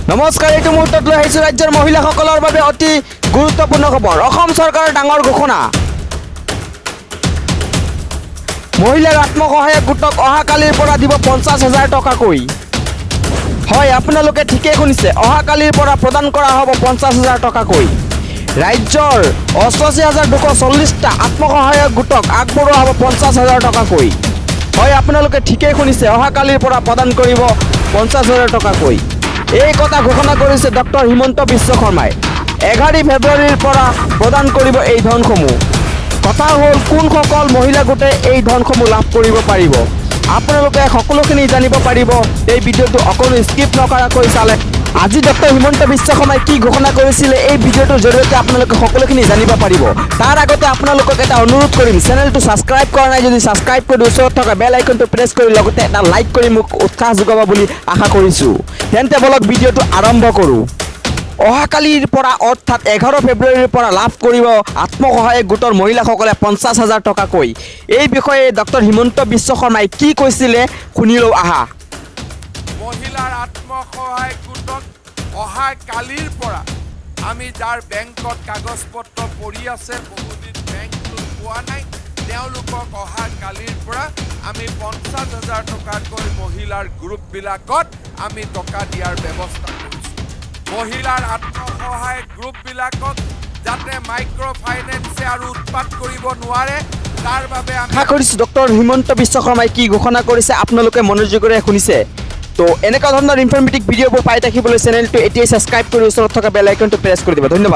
নমস্কাৰ, এইটো মুহূৰ্তত লৈ আহিছোঁ ৰাজ্যৰ মহিলাসকলৰ বাবে অতি গুৰুত্বপূৰ্ণ খবৰ। অসম চৰকাৰৰ ডাঙৰ ঘোষণা। মহিলাৰ আত্মসহায়ক গোটক অহাকালিৰ পৰা দিব 50,000 টকাকৈ। হয়, আপোনালোকে ঠিকেই শুনিছে, অহাকালিৰ পৰা প্ৰদান কৰা হ'ব 50,000 টকাকৈ। ৰাজ্যৰ 88,240টা আত্মসহায়ক গোটক আগবঢ়োৱা হ'ব 50,000 টকাকৈ। হয়, আপোনালোকে ঠিকেই শুনিছে, অহাকালিৰ পৰা প্ৰদান কৰিব 50,000 টকাকৈ। এই কথা ঘোষণা কৰিছে ডক্টৰ হিমন্ত বিশ্ব শৰ্মাই। 11 ফেব্ৰুৱাৰীৰ পৰা প্ৰদান কৰিব এই ধনসমূহ। কথা হ'ল, কোনসকল মহিলা গোটে এই ধনসমূহ লাভ কৰিব পাৰিব। আপোনালোকে সকলোখিনি জানিব পাৰিব এই ভিডিঅ'টো অকণো স্কিপ নকৰাকৈ চালে। আজি ডক্টৰ হিমন্ত বিশ্ব শৰ্মাই কি ঘোষণা কৰিছিলে এই ভিডিঅ'টোৰ জৰিয়তে আপোনালোকে সকলোখিনি জানিব পাৰিব। তাৰ আগতে আপোনালোকক এটা অনুৰোধ কৰিম, চেনেলটো ছাবস্ক্ৰাইব কৰা নাই যদি ছাবস্ক্ৰাইব কৰি ওচৰত থকা বেল আইকনটো প্ৰেছ কৰি লগতে এটা লাইক কৰি মোক উৎসাহ যোগাব বুলি আশা কৰিছোঁ। তেন্তে বলক ভিডিঅ'টো আৰম্ভ কৰোঁ। অহাকালিৰ পৰা অৰ্থাৎ 11 ফেব্ৰুৱাৰীৰ পৰা লাভ কৰিব আত্মসহায়ক গোটৰ মহিলাসকলে 50,000 টকাকৈ। এই বিষয়ে ডক্টৰ হিমন্ত বিশ্ব শৰ্মাই কি কৈছিলে শুনি লওঁ আহা। মহিলাৰ আত্মসহায়ক গোটক অহাকালিৰ পৰা আমি যাৰ বেংকত কাগজ পত্ৰ পৰি আছে, বহুদিন বেংক লোন পোৱা নাই, তেওঁলোকক অহাকালিৰ পৰা আমি 50,000 টকাকৈ মহিলাৰ গ্ৰুপবিলাকত আমি টকা দিয়াৰ ব্যৱস্থা কৰিছোঁ। মহিলাৰ আত্মসহায়ক গ্ৰুপবিলাকক যাতে মাইক্ৰ' ফাইনেন্সে আৰু উৎপাত কৰিব নোৱাৰে, তাৰ বাবে আশা কৰিছোঁ ডক্টৰ হিমন্ত বিশ্ব শৰ্মাই কি ঘোষণা কৰিছে আপোনালোকে মনোযোগেৰে শুনিছে। তো এনেকুৱা ধৰণৰ ইনফৰ্মেটিভ ভিডিঅ'বোৰ পাই থাকিবলৈ চেনেলটো এতিয়াই ছাবস্ক্ৰাইব কৰি ওচৰত থকা বেল আইকনটো প্ৰেছ কৰি দিব। ধন্যবাদ।